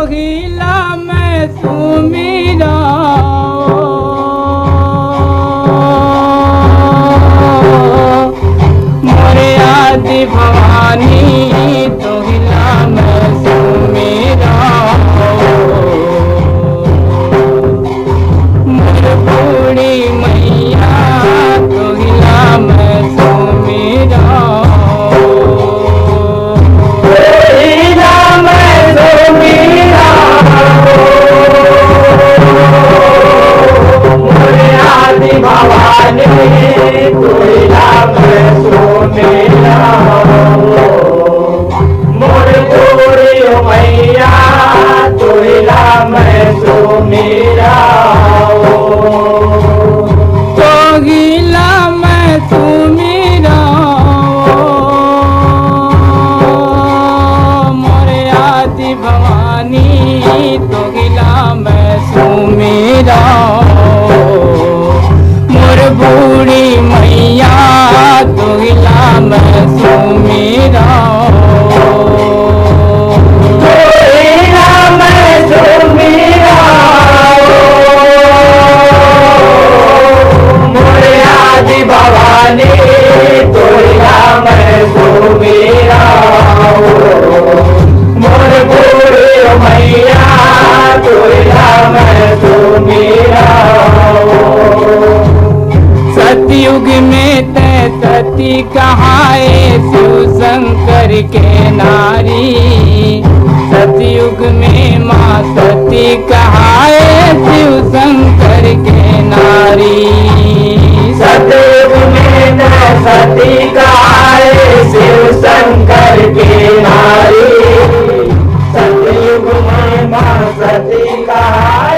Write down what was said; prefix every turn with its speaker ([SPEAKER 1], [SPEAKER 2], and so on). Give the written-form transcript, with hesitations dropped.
[SPEAKER 1] हिला मैं सुमिरा मोरे आदि भवानी तो हिला मैं सुमिरा मोर बूढ़ी मैया तो हिला मैं सुमिरा तो गिला मैं सुमिरा मोर बूढ़ी मैया तो गिला मैं सुमिरा मोरे आदि भवानी तो गिला मैं सुमिरा मोर बूढ़ी मैया सतयुग में तय सती कहाए शिव शंकर के नारी सतयुग में माँ सती कहाए शिव शंकर के नारी सतयुग में तय सती कहाए शिव शंकर के नारी सतयुग में माँ सती कहाए